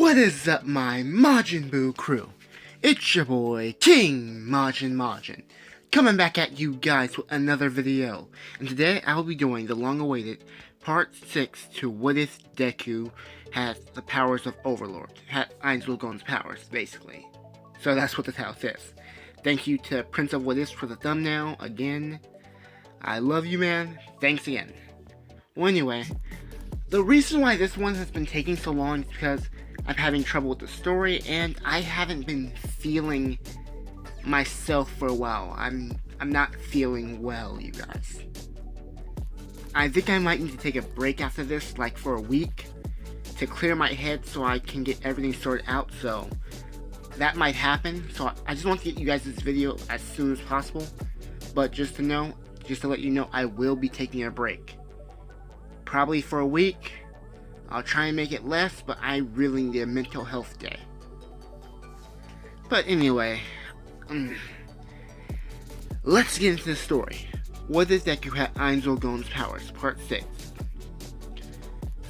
What is up, my Majin Buu crew? It's your boy, King Majin, coming back at you guys with another video. And today I'll be doing the long-awaited Part 6 to What If Deku has the powers of Overlord. Ainz powers, basically. So that's what the title says. Thank you to Prince of What If for the thumbnail, again. I love you, man. Thanks again. Well, anyway, the reason why this one has been taking so long is because I'm having trouble with the story, and I haven't been feeling myself for a while. I'm not feeling well, you guys. I think I might need to take a break after this, like for a week, to clear my head so I can get everything sorted out, so that might happen. So I just want to get you guys this video as soon as possible, but just to let you know, I will be taking a break. Probably for a week. I'll try and make it less, but I really need a mental health day. But anyway, let's get into the story. What if Deku had Ainz powers, Part 6.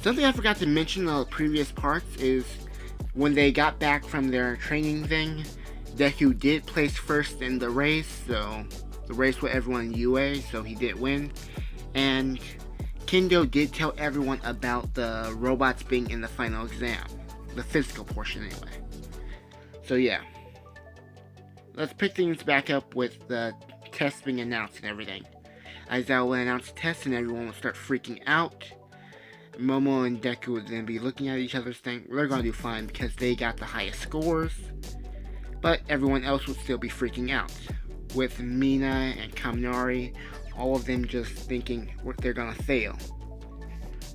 Something I forgot to mention in the previous parts is when they got back from their training thing, Deku did place first in the race, so the race with everyone in UA, so he did win. And Kendo did tell everyone about the robots being in the final exam. The physical portion, anyway. So yeah. Let's pick things back up with the test being announced and everything. Aizawa will announce the test and everyone will start freaking out. Momo and Deku would then be looking at each other saying they're going to do fine because they got the highest scores. But everyone else would still be freaking out. With Mina and Kaminari, all of them just thinking they're gonna fail.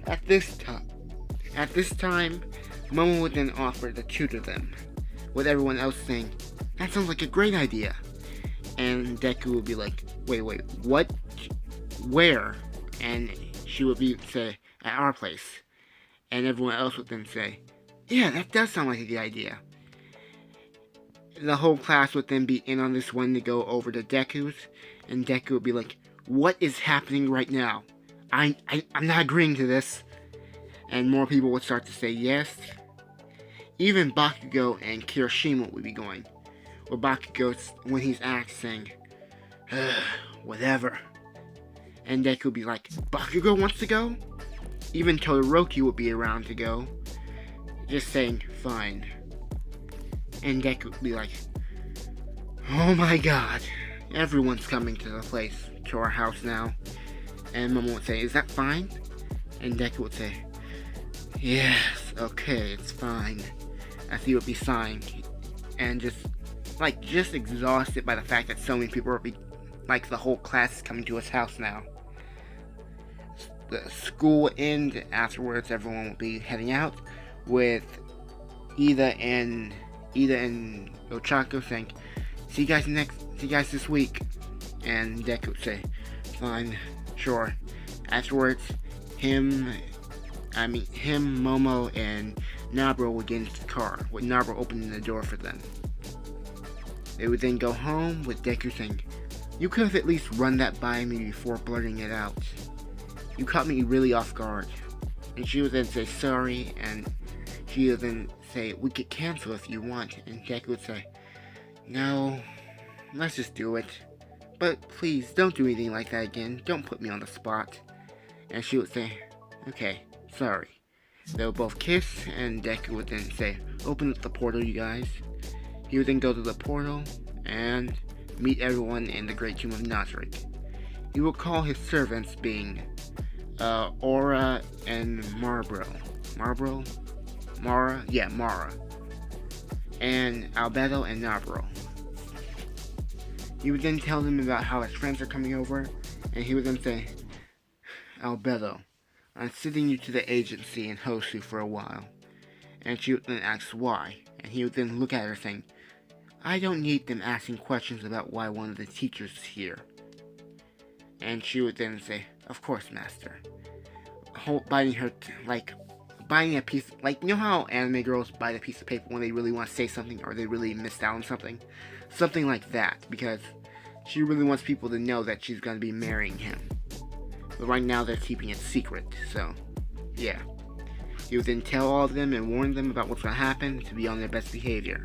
At this time, Momo would then offer to tutor them, with everyone else saying, "That sounds like a great idea." And Deku would be like, wait, what? Where? And she would say, "At our place." And everyone else would then say, "Yeah, that does sound like a good idea." The whole class would then be in on this one to go over to Deku's, and Deku would be like, "What is happening right now? I'm not agreeing to this." And more people would start to say yes. Even Bakugo and Kirishima would be going. Or Bakugo, when he's asked, saying, "Whatever." And Deku would be like, "Bakugo wants to go?" Even Todoroki would be around to go. Just saying, "Fine." And Deku would be like, "Oh my god, everyone's coming to the place, to our house now." And Momo would say, "Is that fine?" And Deku would say, "Yes, okay, it's fine." As he would be sighing, and just exhausted by the fact that so many people are the whole class is coming to his house now. The school would end. Afterwards, everyone would be heading out, with Ida and Ochako saying, see you guys this week." And Deku would say, "Fine, sure." Afterwards, him, Momo, and Nabro would get into the car, with Nabro opening the door for them. They would then go home, with Deku saying, "You could have at least run that by me before blurting it out. You caught me really off guard." And she would then say sorry, and she would then say, "We could cancel if you want." And Deku would say, "No, let's just do it. But please, don't do anything like that again. Don't put me on the spot." And she would say, "Okay, sorry." They would both kiss, and Deku would then say, "Open up the portal, you guys." He would then go to the portal and meet everyone in the Great Tomb of Nazarick. He would call his servants, being Aura and Mara. And Albedo and Nabro. He would then tell them about how his friends are coming over, and he would then say, "Albedo, I'm sending you to the agency in Hosu for a while." And she would then ask why, and he would then look at her saying, "I don't need them asking questions about why one of the teachers is here." And she would then say, "Of course, master." Biting a piece, you know how anime girls bite a piece of paper when they really want to say something, or they really missed out on something? Something like that, because she really wants people to know that she's going to be marrying him. But right now they're keeping it secret, so, yeah. He would then tell all of them and warn them about what's going to happen to be on their best behavior.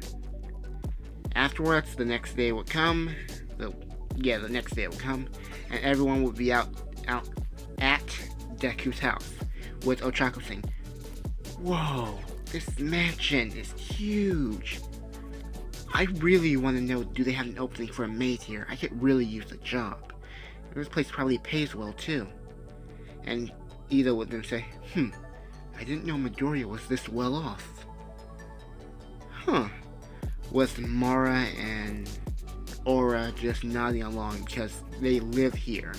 Afterwards, the next day would come. The next day would come, and everyone would be out at Deku's house, with Ochako saying, "Whoa, this mansion is huge. I really want to know, do they have an opening for a maid here? I could really use a job. This place probably pays well too." And Ida would then say, I didn't know Midoriya was this well off. Was Mara and Aura just nodding along because they live here?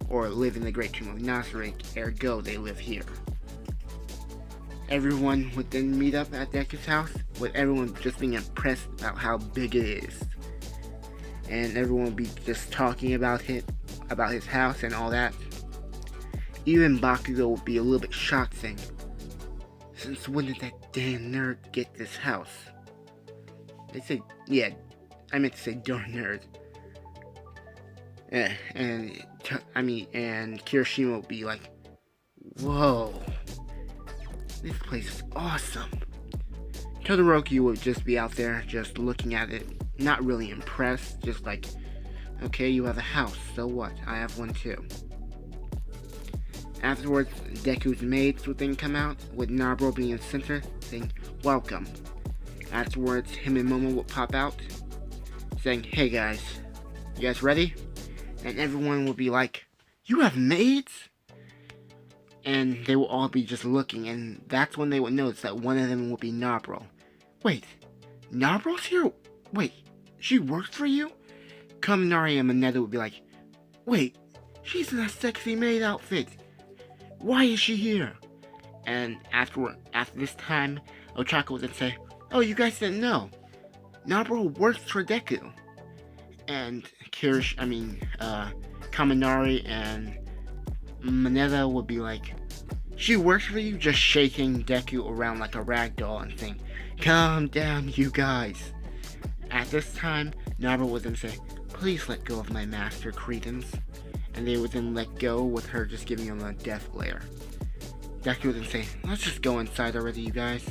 Or live in the Great Tomb of Nasrik, ergo they live here. Everyone would then meet up at Deku's house, with everyone just being impressed about how big it is. And everyone would be just talking about his house and all that. Even Bakugo would be a little bit shocked, saying, "Since when did that damn nerd get this house?" They said, yeah, I meant to say darn nerd. And Kirishima would be like, "Whoa, this place is awesome." Todoroki would just be out there, just looking at it, not really impressed, just like, "Okay, you have a house, so what? I have one too." Afterwards, Deku's maids would then come out, with Nabro being in the center, saying, "Welcome." Afterwards, him and Momo would pop out, saying, "Hey guys, you guys ready?" And everyone would be like, "You have maids?" And they will all be just looking, and that's when they would notice that one of them would be Nabro. "Wait, Nabro's here? Wait, she works for you?" Kaminari and Mineta would be like, "Wait, she's in a sexy maid outfit. Why is she here?" And after this time, Ochako would then say, "Oh, you guys didn't know. Nabro works for Deku." And Kaminari and Mineta would be like, "She works for you?" Just shaking Deku around like a rag doll and saying, "Calm down, you guys." At this time, Nabro would then say, "Please let go of my master, Cretans." And they would then let go, with her just giving him a death glare. Deku would then say, "Let's just go inside already, you guys."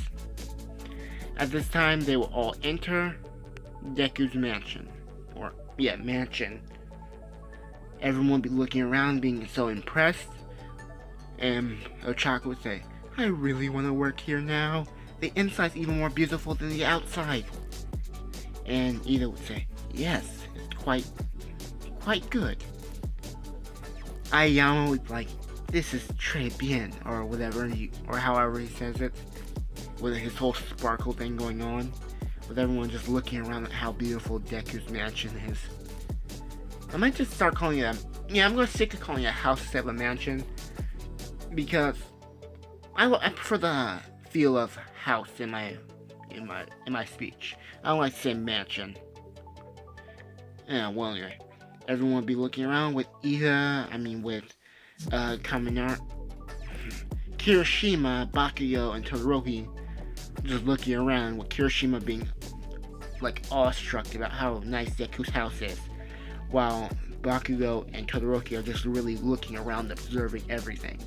At this time, they will all enter Deku's mansion. Mansion. Everyone would be looking around, being so impressed. And Ochako would say, "I really want to work here now. The inside's even more beautiful than the outside." And Ida would say, "Yes, it's quite good." Aoyama would be like, "This is très bien," or whatever, or however he says it, with his whole sparkle thing going on, with everyone just looking around at how beautiful Deku's mansion is. I might just start calling it I'm going to stick to calling it a house instead of a mansion, because I prefer the feel of house in my speech. I don't like to say mansion. Anyway, everyone would be looking around with Kaminari, Kirishima, Bakugo, and Todoroki just looking around, with Kirishima being like awestruck about how nice Deku's house is, while Bakugo and Todoroki are just really looking around, observing everything.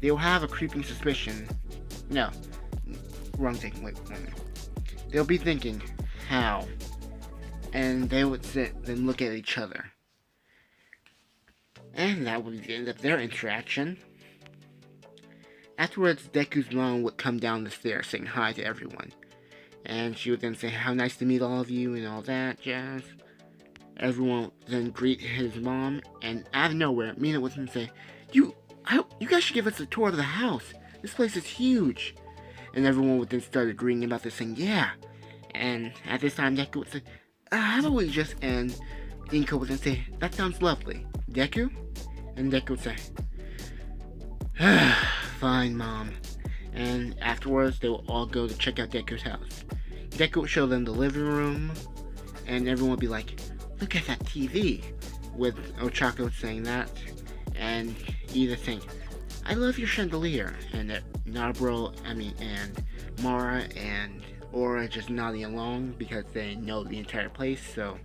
They will have a creeping suspicion. No, wrong thing. Wait. They'll be thinking, how? And they would sit and look at each other. And that would be the end of their interaction. Afterwards, Deku's mom would come down the stairs saying hi to everyone. And she would then say, "How nice to meet all of you," and all that jazz. Everyone would then greet his mom, and out of nowhere, Mina would then say, You guys should give us a tour of the house. This place is huge." And everyone would then start agreeing about this, saying, "Yeah." And at this time, Deku would say, "How about we just," and Inko would then say, "That sounds lovely. Deku?" And Deku would say, "Fine, Mom." And afterwards, they will all go to check out Deku's house. Deku would show them the living room, and everyone would be like, "Look at that TV," with Ochako saying that, and Ida saying, "I love your chandelier," and Nabro, and Mara and Aura just nodding along because they know the entire place. So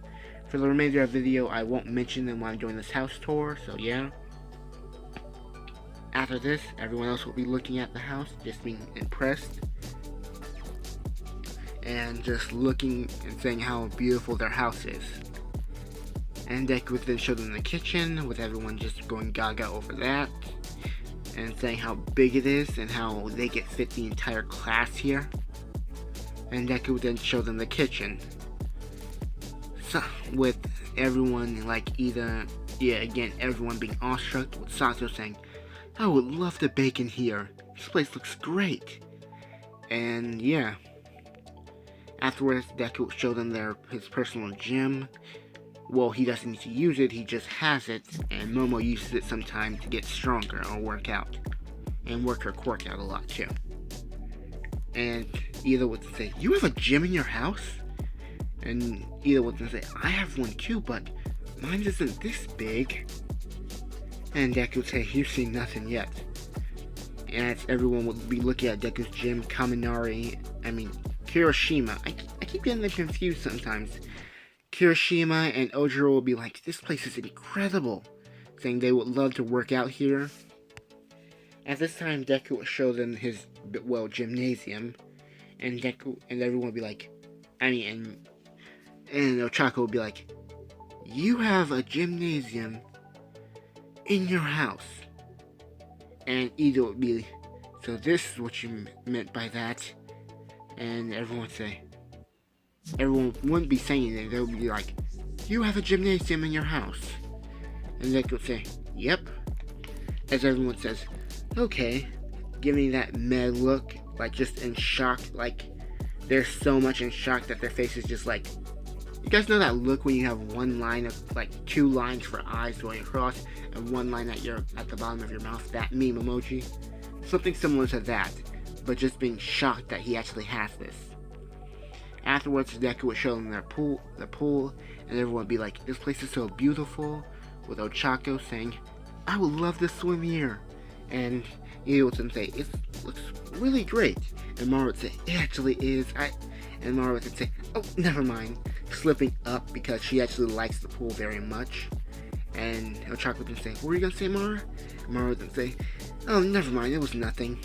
for the remainder of the video, I won't mention them while I'm doing this house tour, so yeah. After this, everyone else will be looking at the house, just being impressed. And just looking and saying how beautiful their house is. And Deku would then show them the kitchen, with everyone just going gaga over that. And saying how big it is, and how they could fit the entire class here. And Deku would then show them the kitchen. So, with everyone, like, again, everyone being awestruck, with Sato saying, I would love to bake in here. This place looks great. And, yeah. Afterwards, Deku will show them his personal gym. Well, he doesn't need to use it, he just has it, and Momo uses it sometimes to get stronger or work out. And work her quirk out a lot, too. And Ida would say, you have a gym in your house? And Ida would say, I have one too, but mine isn't this big. And Deku would say, you've seen nothing yet. And as everyone would be looking at Deku's gym, Kirishima. I keep getting them confused sometimes. Kirishima and Ojiro will be like, this place is incredible, saying they would love to work out here. At this time, Deku will show them his, gymnasium, and everyone will be like, and Ochako will be like, you have a gymnasium in your house. And Ida would be, so this is what you meant by that. And everyone wouldn't be saying it, they would be like, you have a gymnasium in your house. And Deku would say, yep. As everyone says, okay, giving that mad look, like just in shock, like they're so much in shock that their face is just like, you guys know that look when you have one line of, like, two lines for eyes going across, and one line at the bottom of your mouth, that meme emoji? Something similar to that, but just being shocked that he actually has this. Afterwards, Deku would show them the pool, and everyone would be like, this place is so beautiful, with Ochako saying, I would love to swim here. And he would say, it looks really great. And Mara would say, it actually is. And Mara would say, oh, never mind. Slipping up because she actually likes the pool very much. And Ochako would say, what were you going to say, Mara? And Mara would say, oh, never mind, it was nothing.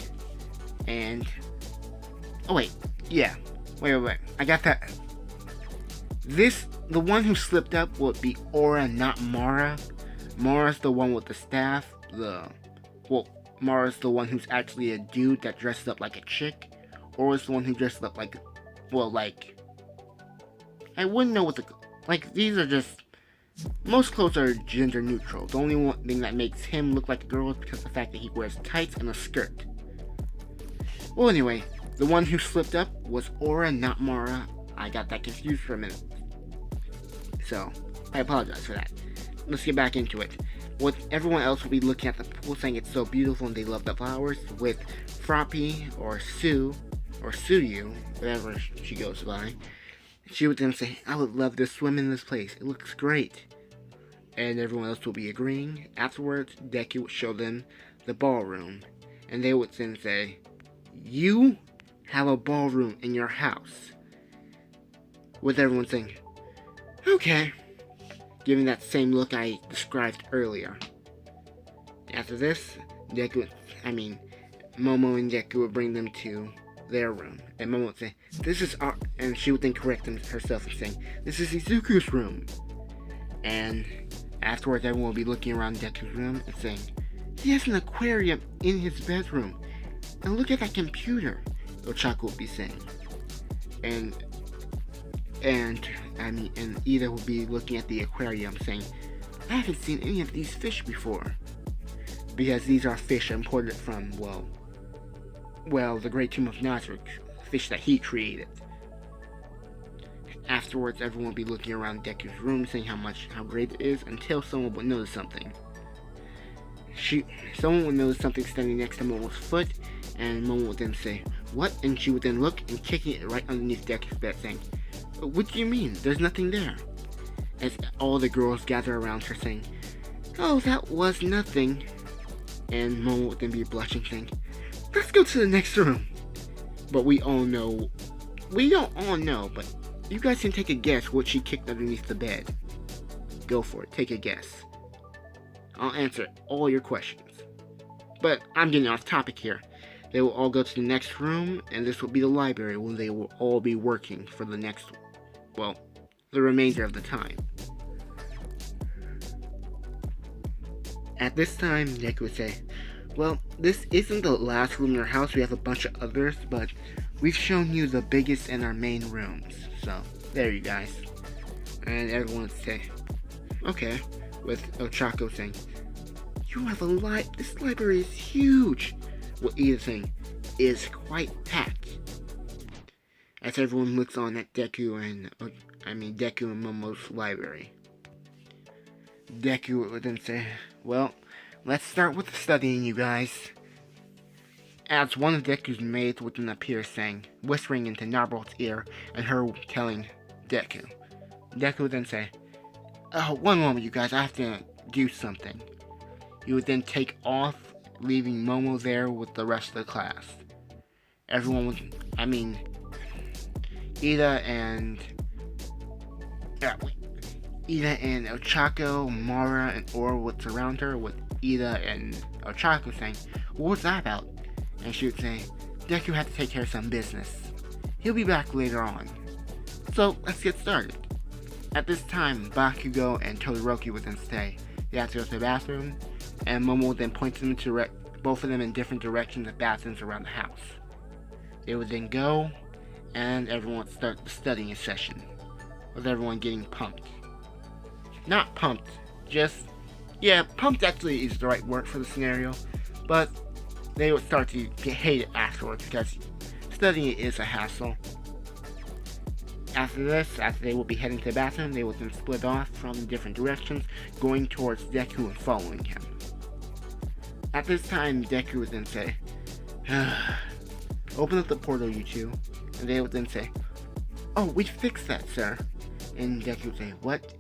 And, oh wait, yeah. Wait, I got that. The one who slipped up would be Aura, not Mara. Mara's the one with the staff. Mara's the one who's actually a dude that dresses up like a chick. Aura's the one who dresses up like, I wouldn't know what these are just, most clothes are gender neutral. The only one thing that makes him look like a girl is because of the fact that he wears tights and a skirt. Well, anyway, the one who slipped up was Aura, not Mara. I got that confused for a minute. So, I apologize for that. Let's get back into it. With everyone else will be looking at the pool saying it's so beautiful and they love the flowers, with Froppy or Suyu, whatever she goes by. She would then say, I would love to swim in this place. It looks great. And everyone else will be agreeing. Afterwards, Deku would show them the ballroom. And they would then say, you have a ballroom in your house. With everyone saying, okay. Giving that same look I described earlier. After this, Momo and Deku would bring them to their room. And Momo would say, this is our, and she would then correct herself and saying, this is Izuku's room. And afterwards, everyone will be looking around Deku's room and saying, he has an aquarium in his bedroom. And look at that computer, Ochako will be saying. And Ida will be looking at the aquarium saying, I haven't seen any of these fish before. Because these are fish imported from, the Great Tomb of Nazarick, fish that he created. Afterwards, everyone will be looking around Deku's room saying how great it is, until someone would notice something. Someone would notice something standing next to Momo's foot, and Momo would then say, what? And she would then look and kicking it right underneath Deku's bed saying, what do you mean? There's nothing there. As all the girls gather around her saying, oh, that was nothing. And Momo would then be blushing saying, let's go to the next room. But we don't all know, but you guys can take a guess what she kicked underneath the bed. Go for it, take a guess. I'll answer all your questions. But I'm getting off topic here. They will all go to the next room, and this will be the library where they will all be working for the next, well, the remainder of the time. At this time, Deku would say, well, this isn't the last room in our house, we have a bunch of others, but we've shown you the biggest in our main rooms, so there you guys. And everyone would say, okay, with Ochako saying, you have a this library is huge. What Ida saying, is quite packed. As everyone looks on at Deku and Momo's library. Deku would then say, well, let's start with the studying, you guys. As one of Deku's maids would then appear saying, whispering into Naruto's ear, and her telling Deku. Deku would then say, oh, one moment, you guys, I have to do something. He would then take off, leaving Momo there with the rest of the class. Everyone would, Ida and Ochako, Mara, and Ooal would surround her, with Ida and Ochako saying, what was that about? And she would say, Deku had to take care of some business. He'll be back later on. So, let's get started. At this time, Bakugo and Todoroki would then say they have to go to the bathroom, and Momo would then point them to both of them in different directions of bathrooms around the house. They would then go, and everyone would start the studying session, with everyone getting pumped. Not pumped, pumped actually is the right word for the scenario, but they would start to get hated afterwards because studying is a hassle. After they will be heading to the bathroom, they will then split off from different directions, going towards Deku and following him. At this time, Deku would then say, open up the portal, you two. And they would then say, oh, we fixed that, sir. And Deku would say, what?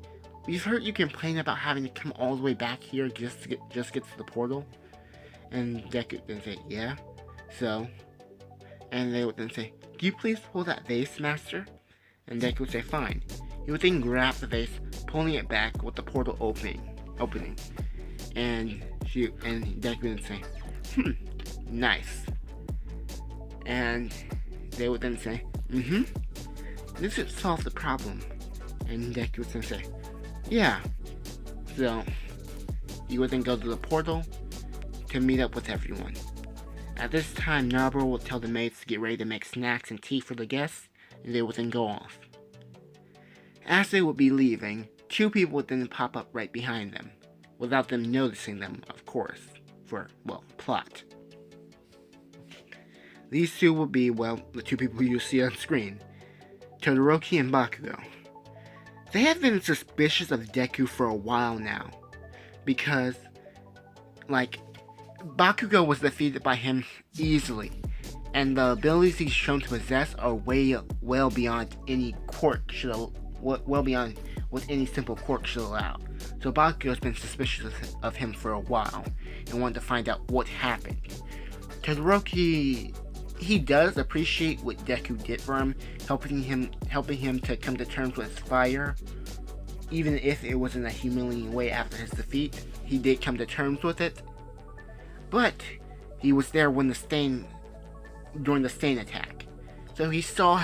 We've heard you complain about having to come all the way back here just to get to the portal. And Deku would then say, yeah, so. And they would then say, do you please pull that vase, master? And Deku would say, fine. He would then grab the vase, pulling it back with the portal opening. And Deku would then say, nice. And they would then say, this should solve the problem. And Deku would then say, yeah. So, he would then go to the portal to meet up with everyone. At this time, Naruto would tell the maids to get ready to make snacks and tea for the guests, and they would then go off. As they would be leaving, two people would then pop up right behind them, without them noticing them, of course, for, plot. These two will be, the two people you see on screen, Todoroki and Bakugo. They have been suspicious of Deku for a while now, because, Bakugo was defeated by him easily, and the abilities he's shown to possess are well beyond any quirk beyond what any simple quirk should allow. So Bakugo's been suspicious of him for a while, and wanted to find out what happened. Todoroki, he does appreciate what Deku did for him, helping him to come to terms with fire. Even if it was in a humiliating way after his defeat, he did come to terms with it. But he was there when during the Stain attack. So he saw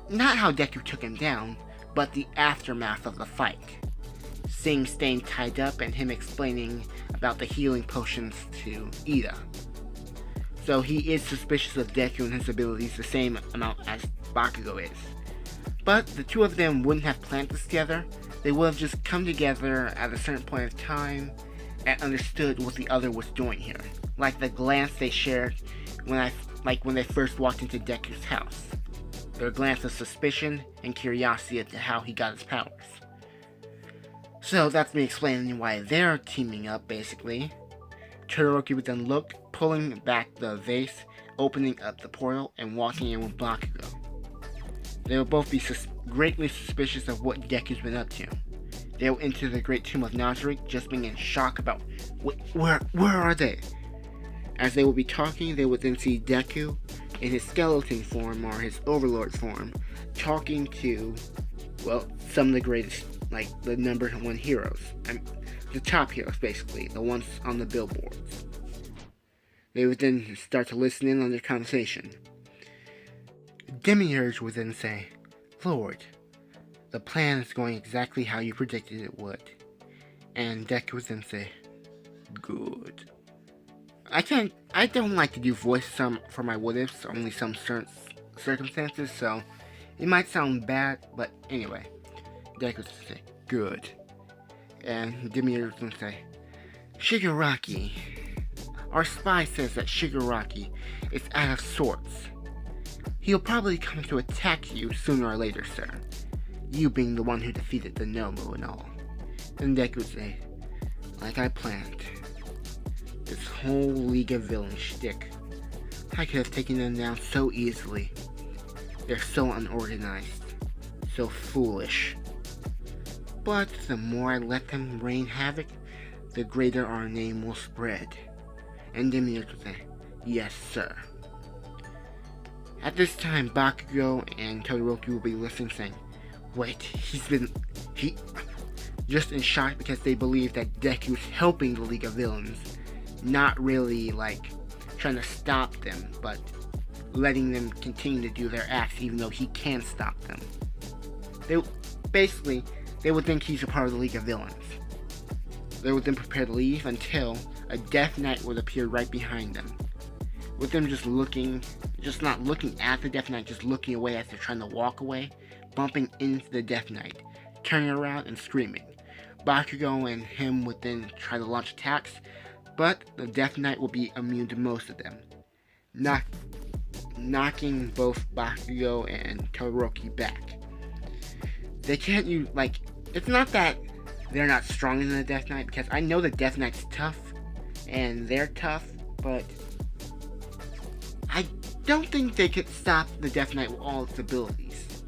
not how Deku took him down, but the aftermath of the fight. Seeing Stain tied up and him explaining about the healing potions to Ida. So he is suspicious of Deku and his abilities the same amount as Bakugo is. But the two of them wouldn't have planned this together. They would have just come together at a certain point of time and understood what the other was doing here. Like the glance they shared when they first walked into Deku's house. Their glance of suspicion and curiosity as to how he got his powers. So that's me explaining why they're teaming up, basically. Todoroki would then look, pulling back the vase, opening up the portal, and walking in with Bakugo. They will both be greatly suspicious of what Deku's been up to. They will enter the Great Tomb of Nazarick, just being in shock about where are they? As they will be talking, they would then see Deku in his skeleton form or his overlord form, talking to, some of the greatest, the number one heroes. the top heroes, basically, the ones on the billboards. They would then start to listen in on their conversation. Demiurge would then say, "Lord, the plan is going exactly how you predicted it would." And Deku would then say, "Good." I don't like to do voices for my what-ifs, only some certain circumstances, so it might sound bad, but anyway. Deku would say, "Good." And Demiurge would say, "Shigaraki. Our spy says that Shigaraki is out of sorts. He'll probably come to attack you sooner or later, sir. You being the one who defeated the Nomu and all." And Deku would say, "Like I planned. This whole League of Villains shtick. I could have taken them down so easily. They're so unorganized, so foolish. But the more I let them rain havoc, the greater our name will spread." And Demiurge would say, "Yes, sir." At this time, Bakugo and Todoroki will be listening, saying, "Wait, he..." Just in shock because they believe that Deku's helping the League of Villains, not really, like, trying to stop them, but letting them continue to do their acts even though he can stop them. They would think he's a part of the League of Villains. They would then prepare to leave until a Death Knight would appear right behind them. With them just not looking at the Death Knight, just looking away as they're trying to walk away, bumping into the Death Knight, turning around and screaming. Bakugo and him would then try to launch attacks, but the Death Knight will be immune to most of them, knocking both Bakugo and Todoroki back. They can't use, it's not that they're not stronger than the Death Knight, because I know the Death Knight's tough, and they're tough, but I don't think they could stop the Death Knight with all its abilities.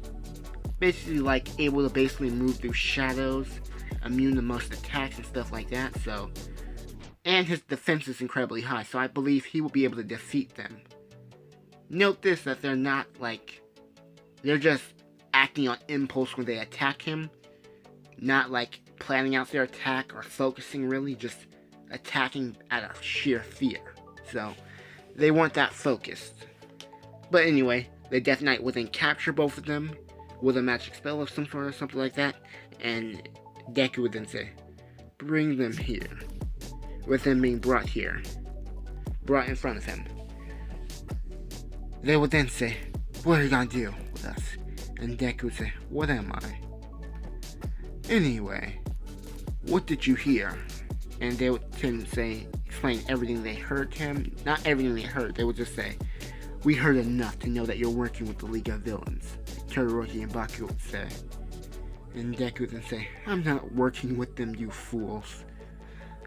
Basically, able to move through shadows, immune to most attacks and stuff like that, so... And his defense is incredibly high, so I believe he will be able to defeat them. Note this, that they're not, they're just acting on impulse when they attack him, not, planning out their attack or focusing really, just attacking out of sheer fear. So, they weren't that focused. But anyway, the Death Knight would then capture both of them with a magic spell of some sort or something like that, and Deku would then say, "Bring them here." With them being brought in front of him. They would then say, "What are you gonna do with us?" And Deku would say, "What am I?" "Anyway, what did you hear?" And they would then explain everything they heard to him. Not everything they heard, they would just say, "We heard enough to know that you're working with the League of Villains," Todoroki and Bakugo would say. And Deku would then say, "I'm not working with them, you fools.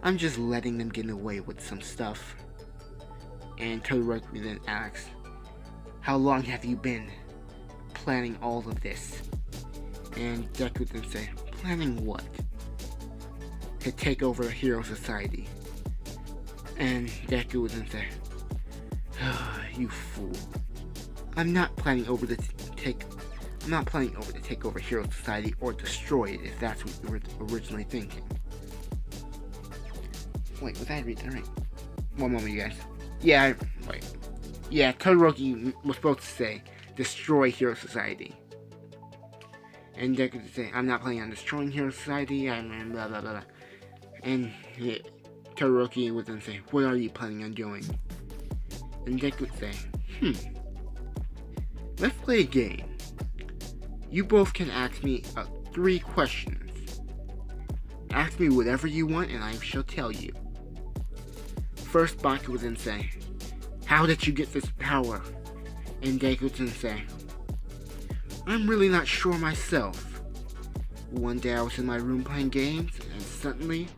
I'm just letting them get away with some stuff." And Todoroki then asks, "How long have you been planning all of this?" And Deku would then say, "Planning what?" "To take over the Hero Society." And Deku would then say, "You fool. I'm not planning over to take over Hero Society or destroy it, if that's what you were originally thinking." Wait, was I reading that right? One moment, you guys. Yeah, Todoroki was supposed to say, "Destroy Hero Society." And Deku would say, "I'm not planning on destroying Hero Society, I'm blah blah blah." And Todoroki would then say, "What are you planning on doing?" And Deku would say, "Let's play a game. You both can ask me 3 questions. Ask me whatever you want and I shall tell you." First, Baku would then say, "How did you get this power?" And Deku would then say, "I'm really not sure myself. One day I was in my room playing games, and suddenly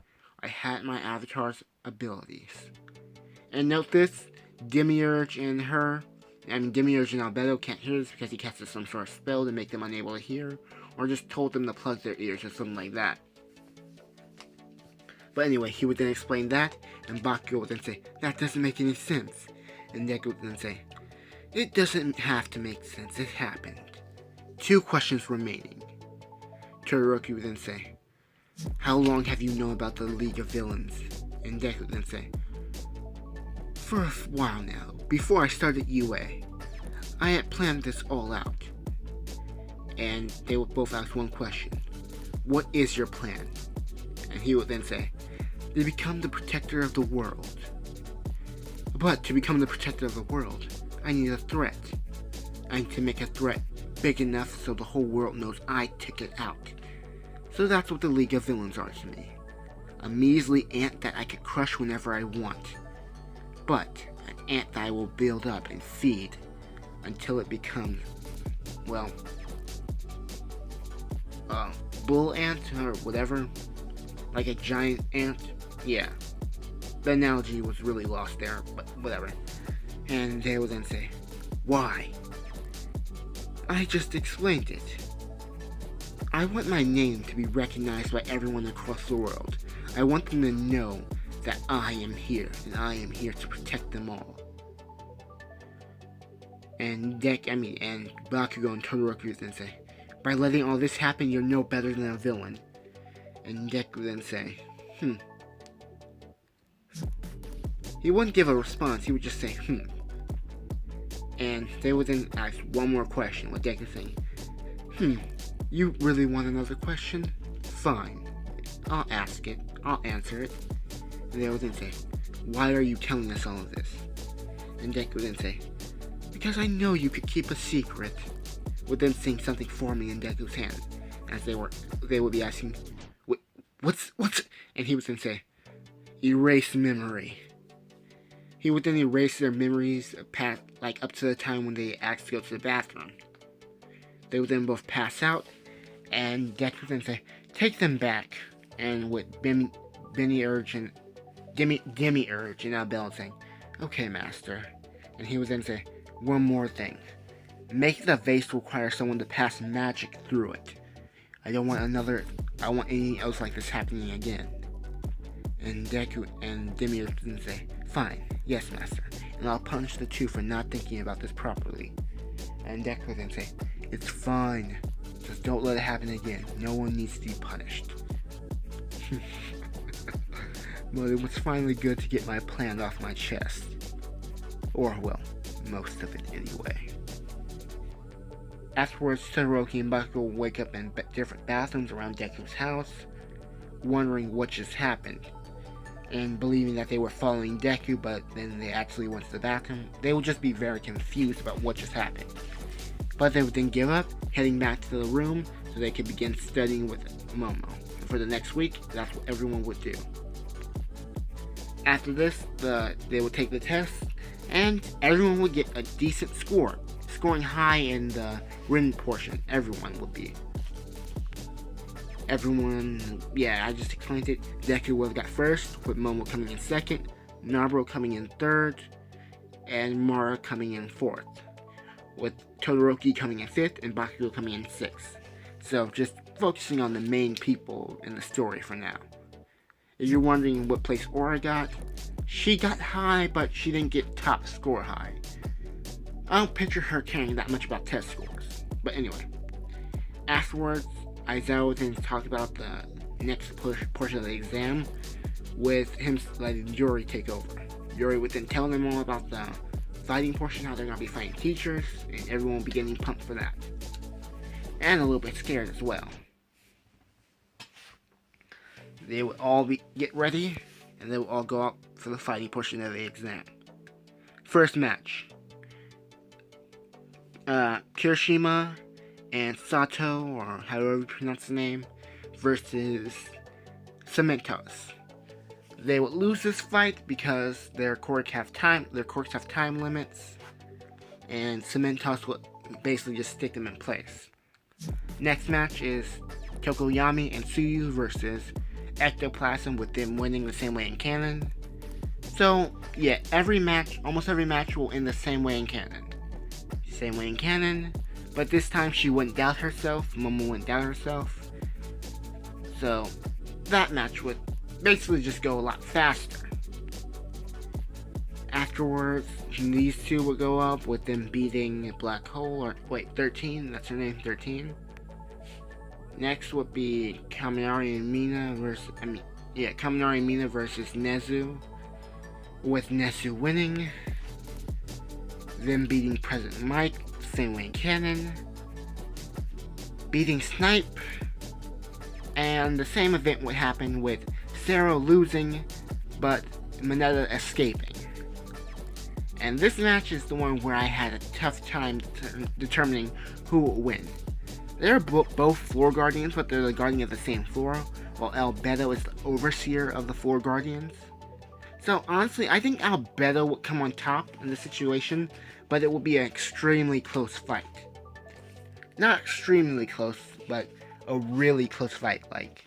I had my avatar's abilities." And note this, Demiurge and Albedo can't hear this because he casted some sort of spell to make them unable to hear, or just told them to plug their ears or something like that. But anyway, he would then explain that, and Bakugo would then say, "That doesn't make any sense." And Deku would then say, "It doesn't have to make sense, it happened. 2 questions remaining." Todoroki would then say, how long have you known about the League of Villains? And Deku would then say, for a while now. Before I started UA, I had planned this all out. And they would both ask one question. What is your plan? And he would then say, to become the protector of the world. But to become the protector of the world, I need a threat. I need to make a threat big enough so the whole world knows I took it out. So that's what the League of Villains are to me. A measly ant that I could crush whenever I want. But an ant that I will build up and feed until it becomes, well, bull ant or whatever. Like a giant ant. Yeah. The analogy was really lost there, but whatever. And they will then say, why? I just explained it. I want my name to be recognized by everyone across the world. I want them to know that I am here, and I am here to protect them all. And Bakugo and Todoroki then say, by letting all this happen, you're no better than a villain. And Deku then say, He wouldn't give a response, he would just say, And they would then ask one more question, with Deku saying, you really want another question? Fine. I'll ask it. I'll answer it. And they would then say, why are you telling us all of this? And Deku would then say, because I know you could keep a secret. Would then sing something forming in Deku's hand, as they would be asking, what's, and he would then say, erase memory. He would then erase their memories up to the time when they asked to go to the bathroom. They would then both pass out, and Deku would then say, take them back. And with Demiurge and Abel saying, okay, master. And he would then say, one more thing. Make the vase require someone to pass magic through it. I want anything else like this happening again. And Deku and Demiurge would then say, fine, yes, master. And I'll punish the two for not thinking about this properly. And Deku would then say, it's fine. Just don't let it happen again. No one needs to be punished. But it was finally good to get my plan off my chest. Or, well, most of it anyway. Afterwards, Todoroki and Bakugo will wake up in different bathrooms around Deku's house, wondering what just happened, and believing that they were following Deku, but then they actually went to the bathroom. They will just be very confused about what just happened. But they would then give up, heading back to the room so they could begin studying with Momo. And for the next week, that's what everyone would do. After this, they would take the test, and everyone would get a decent score. Scoring high in the written portion, everyone would be. I just explained it. Deku would have got first, with Momo coming in second, Naburo coming in third, and Mara coming in fourth, with Todoroki coming in fifth and Bakugo coming in sixth. So just focusing on the main people in the story for now. If you're wondering what place Aura got, she got high, but she didn't get top score high. I don't picture her caring that much about test scores. But anyway, afterwards, Aizawa would then talk about the next portion of the exam, with him letting Yuri take over. Yuri would then tell them all about the fighting portion, how they're going to be fighting teachers, and everyone will be getting pumped for that. And a little bit scared as well. They would all get ready, and they would all go out for the fighting portion of the exam. First match. Kirishima and Sato, or however you pronounce the name, versus Cementos. They would lose this fight because their quirks have time limits, and Cementos would basically just stick them in place. Next match is Tokoyami and Tsuyu versus Ectoplasm, with them winning the same way in canon. So, yeah, almost every match will end the same way in canon. But this time she wouldn't doubt herself, Momo wouldn't doubt herself. So, that match would basically just go a lot faster. Afterwards, these two would go up with them beating Black Hole, 13, that's her name, 13. Next would be Kaminari and Mina versus Nezu, with Nezu winning, then beating President Mike, same way in canon, beating Snipe, and the same event would happen with Zero losing, but Mineta escaping. And this match is the one where I had a tough time determining who will win. They're both floor guardians, but they're the guardian of the same floor, while Albedo is the overseer of the floor guardians. So honestly, I think Albedo would come on top in this situation, but it would be an extremely close fight. Not extremely close, but a really close fight. Like,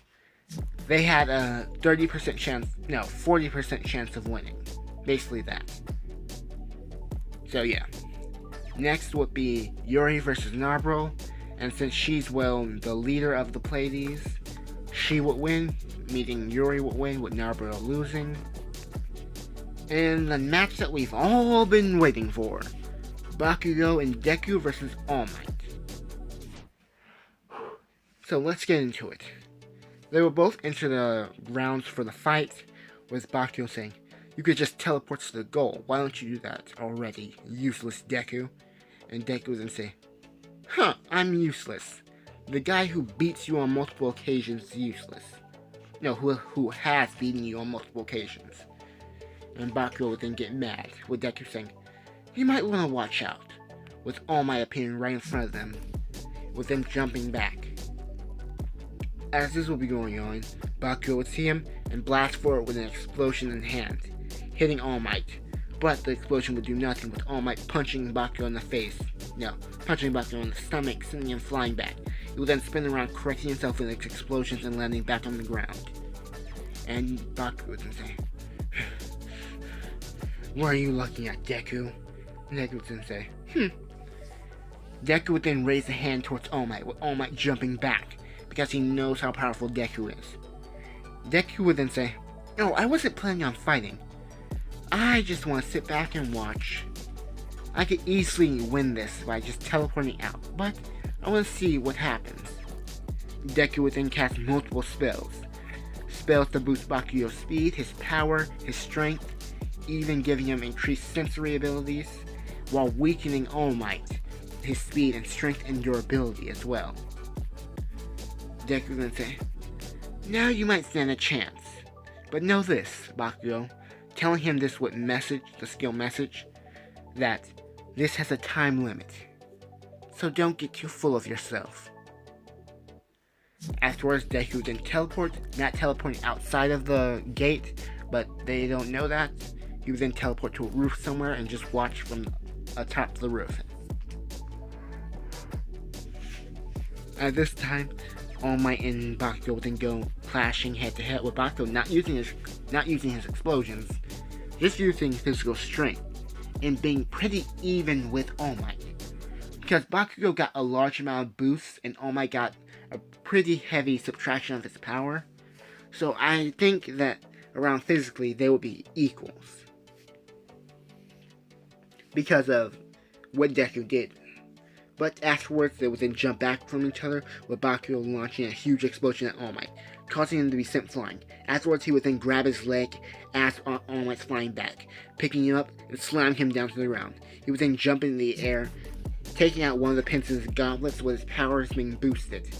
they had a 40% chance of winning. Basically that. So yeah. Next would be Yuri versus Narbro, and since she's, well, the leader of the Pleiades, she would win, meaning Yuri would win with Narbro losing. And the match that we've all been waiting for, Bakugo and Deku versus All Might. So let's get into it. They will both enter the rounds for the fight, with Bakugo saying, "You could just teleport to the goal, why don't you do that already, useless Deku?" And Deku then say, "Huh, I'm useless. The guy who beats you on multiple occasions is useless. No, who has beaten you on multiple occasions." And Bakugo would then get mad, with Deku saying, "You might want to watch out," with All Might appearing right in front of them, with them jumping back. As this will be going on, Bakugo would see him and blast forward with an explosion in hand, hitting All Might. But the explosion would do nothing, with All Might punching Bakugo in the face. No, punching Bakugo in the stomach, sending him flying back. He would then spin around, correcting himself with its explosions and landing back on the ground. And Bakugo would then say, "What are you looking at, Deku?" And Deku would then say, Deku would then raise a hand towards All Might, with All Might jumping back, because he knows how powerful Deku is. Deku would then say, "Oh, I wasn't planning on fighting. I just want to sit back and watch. I could easily win this by just teleporting out, but I want to see what happens." Deku would then cast multiple spells. Spells to boost Bakugo's speed, his power, his strength, even giving him increased sensory abilities, while weakening All Might, his speed and strength and durability as well. Deku would then say, "Now you might stand a chance. But know this, Bakugo," telling him this with the skill message, that this has a time limit. So don't get too full of yourself. Afterwards, Deku would then teleport, not teleporting outside of the gate, but they don't know that. He would then teleport to a roof somewhere and just watch from atop the roof. At this time, All Might and Bakugo would then go clashing head to head, with Bakugo not using his explosions, just using physical strength, and being pretty even with All Might. Because Bakugo got a large amount of boosts and All Might got a pretty heavy subtraction of his power, so I think that around physically they would be equals, because of what Deku did. But afterwards, they would then jump back from each other, with Bakugo launching a huge explosion at All Might, causing him to be sent flying. Afterwards, he would then grab his leg as All Might's flying back, picking him up and slamming him down to the ground. He would then jump into the air, taking out one of the pins in his gauntlets with his powers being boosted.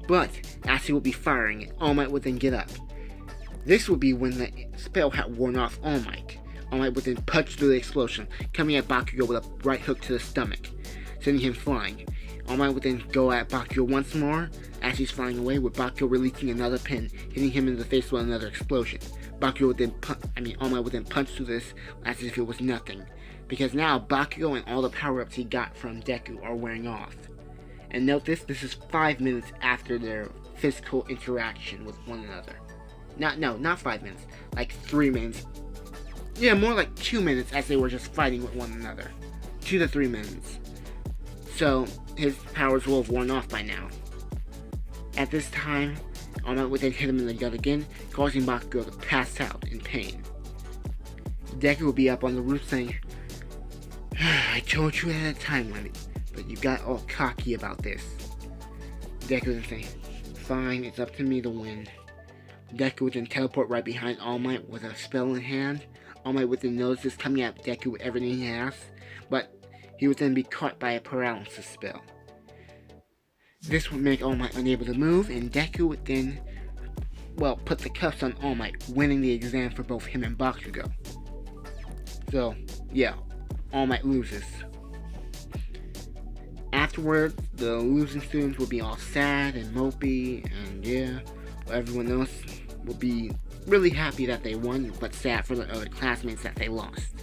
But as he would be firing, All Might would then get up. This would be when the spell had worn off All Might. All Might would then punch through the explosion, coming at Bakugo with a right hook to the stomach, sending him flying. All Might would then go at Bakugo once more as he's flying away, with Bakugo releasing another pin, hitting him in the face with another explosion. All Might would then punch through this as if it was nothing, because now Bakugo and all the power-ups he got from Deku are wearing off. And note this is 5 minutes after their physical interaction with one another. Not 5 minutes, like 3 minutes. Yeah, more like 2 minutes, as they were just fighting with one another. 2 to 3 minutes. So, his powers will have worn off by now. At this time, All Might would then hit him in the gut again, causing Bakugo to pass out in pain. Deku would be up on the roof saying, "I told you it had a time limit, but you got all cocky about this." Deku would then say, fine, it's up to me to win. Deku would then teleport right behind All Might with a spell in hand. All Might would then notice this coming at Deku with everything he has, but he would then be caught by a paralysis spell. This would make All Might unable to move, and Deku would then, well, put the cuffs on All Might, winning the exam for both him and Bakugo. So, yeah, All Might loses. Afterwards, the losing students will be all sad and mopey, and yeah, everyone else will be really happy that they won, but sad for the other classmates that they lost.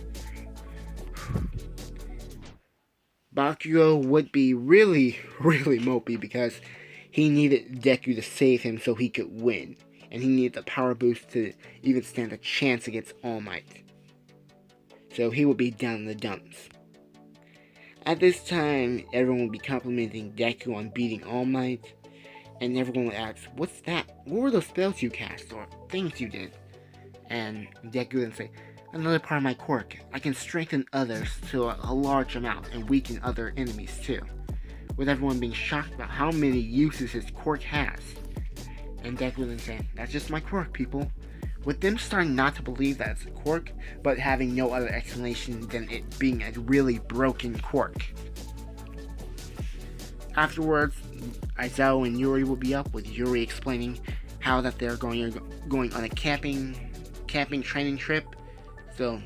Bakugo would be really mopey because he needed Deku to save him so he could win, and he needed the power boost to even stand a chance against All Might. So he would be down in the dumps. At this time, everyone would be complimenting Deku on beating All Might, and everyone would ask, "What's that? What were those spells you cast, or things you did?" And Deku would then say, "Another part of my quirk. I can strengthen others to a large amount and weaken other enemies too." With everyone being shocked about how many uses his quirk has. And Deku would then say, "That's just my quirk, people." With them starting not to believe that it's a quirk, but having no other explanation than it being a really broken quirk. Afterwards, Aizawa and Yuri will be up, with Yuri explaining how that they're going on a camping training trip. So,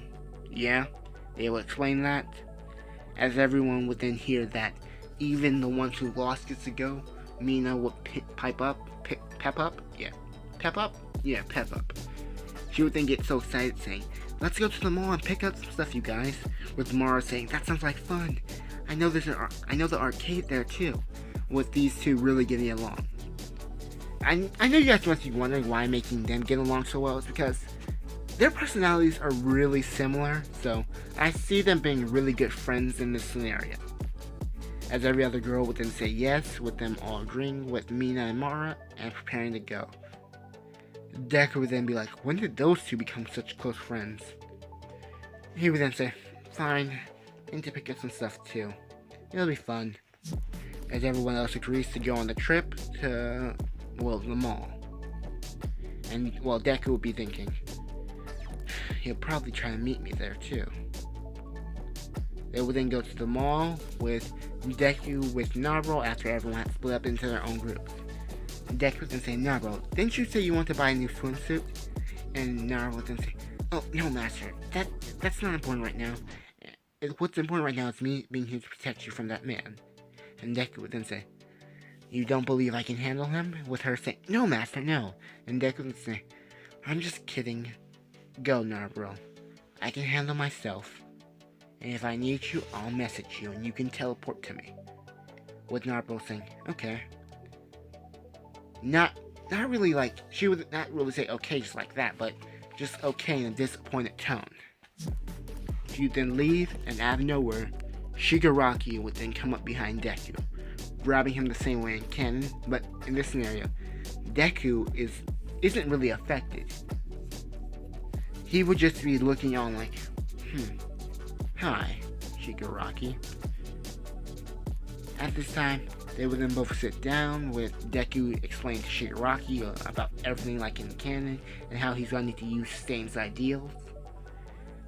yeah, they will explain that. As everyone would then hear that even the ones who lost gets to go, Mina would pep up. She would then get so excited saying, "Let's go to the mall and pick up some stuff, you guys." With Mara saying, "That sounds like fun. I know the arcade there too." With these two really getting along. I know you guys must be wondering why making them get along so well. It's because their personalities are really similar, so I see them being really good friends in this scenario. As every other girl would then say yes, with them all agreeing with Mina and Mara and preparing to go. Deku would then be like, "When did those two become such close friends?" He would then say, "Fine, I need to pick up some stuff too. It'll be fun." As everyone else agrees to go on the trip to, well, the mall. And, well, Deku would be thinking, he'll probably try to meet me there too. They would then go to the mall with Deku with Naruto after everyone had split up into their own groups. Deku would then say, "Naruto, didn't you say you want to buy a new swimsuit?" And Naruto would then say, "Oh, no, Master. That's not important right now. What's important right now is me being here to protect you from that man." And Deku would then say, "You don't believe I can handle him?" With her saying, "No, Master, no." And Deku would say, "I'm just kidding. Go, Naruto. I can handle myself. And if I need you, I'll message you and you can teleport to me." With Naruto saying, "Okay." Not really like, she would not really say okay just like that, but just okay in a disappointed tone. She would then leave, and out of nowhere, Shigaraki would then come up behind Deku, grabbing him the same way in canon, but in this scenario, Deku isn't really affected. He would just be looking on like, "Hi, Shigaraki." At this time, they would then both sit down, with Deku explaining to Shigaraki about everything like in canon and how he's going to need to use Stain's ideals.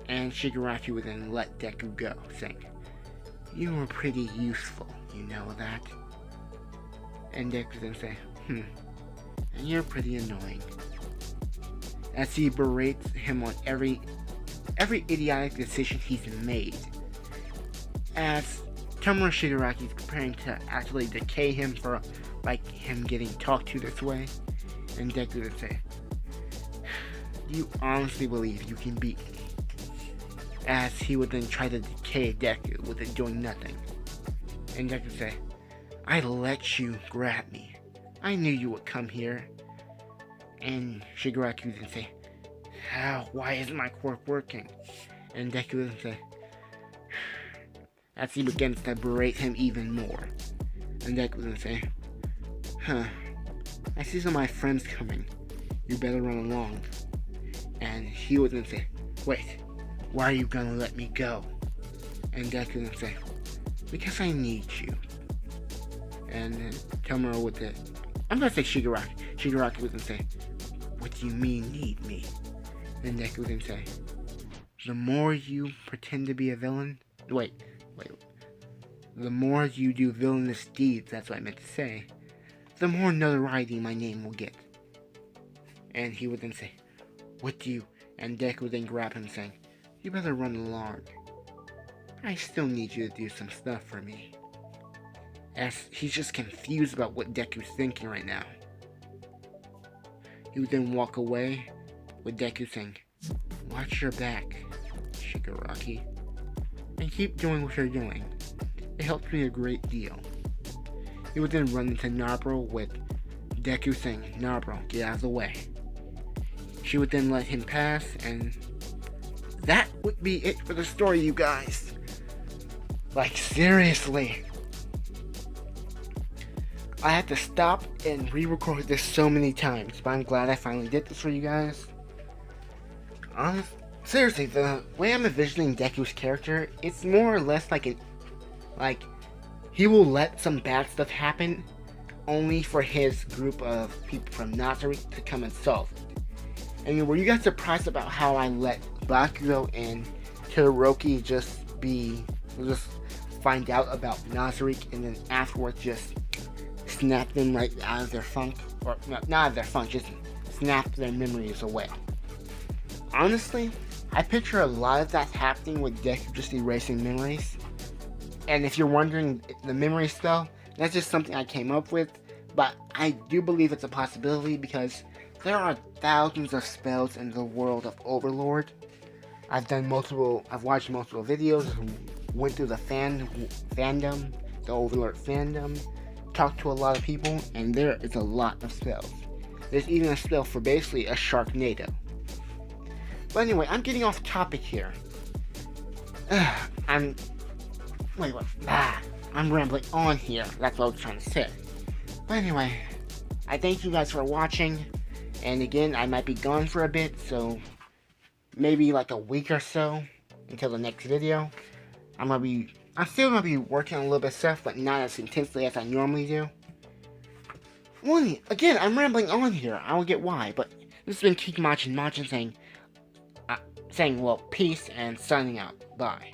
And Shigaraki would then let Deku go, saying, "You were pretty useful, you know that?" And Deku would then say, "And you're pretty annoying." As he berates him on every idiotic decision he's made. As Tomura Shigaraki is preparing to actually decay him for like him getting talked to this way, and Deku would say, "Do you honestly believe you can beat me?" As he would then try to decay Deku with it doing nothing. And Deku would say, "I let you grab me. I knew you would come here." And Shigaraki would then say, "How? Why isn't my quirk working?" And Deku would then say, as he begins to berate him even more. And Deku would then say, "I see some of my friends coming. You better run along." And he would then say, "Wait, why are you gonna let me go?" And Deku would then say, "Because I need you." And Tomura would then I'm gonna say Shigaraki. Shigaraki would then say, "What do you mean need me?" And Deku would then say, "The more you pretend to be a villain, wait. The more you do villainous deeds, that's what I meant to say, the more notoriety my name will get." And he would then say, "What do you?" And Deku would then grab him saying, "You better run along. I still need you to do some stuff for me." As he's just confused about what Deku's thinking right now. He would then walk away with Deku saying, "Watch your back, Shigaraki, and keep doing what you're doing. It helps me a great deal." He would then run into Nabro with Deku saying, "Nabro, get out of the way." She would then let him pass, and that would be it for the story, you guys. Like, seriously. I had to stop and re-record this so many times, but I'm glad I finally did this for you guys. Seriously, the way I'm envisioning Deku's character, it's more or less like he will let some bad stuff happen only for his group of people from Nazarick to come and solve it. And were you guys surprised about how I let Bakugo and Todoroki just find out about Nazarick and then afterwards just snap them right out of their funk? Or not out of their funk, just snap their memories away. Honestly, I picture a lot of that happening with Deku just erasing memories. And if you're wondering the memory spell, that's just something I came up with, but I do believe it's a possibility because there are thousands of spells in the world of Overlord. I've watched multiple videos, went through the fandom, the Overlord fandom, talked to a lot of people, and there is a lot of spells. There's even a spell for basically a Sharknado. But anyway, I'm getting off topic here. I'm rambling on here. That's what I was trying to say. But anyway, I thank you guys for watching. And again, I might be gone for a bit, so maybe like a week or so until the next video. I'm still gonna be working on a little bit of stuff, but not as intensely as I normally do. Well, again, I'm rambling on here. I don't get why, but this has been King Majin saying, well, peace and signing out. Bye.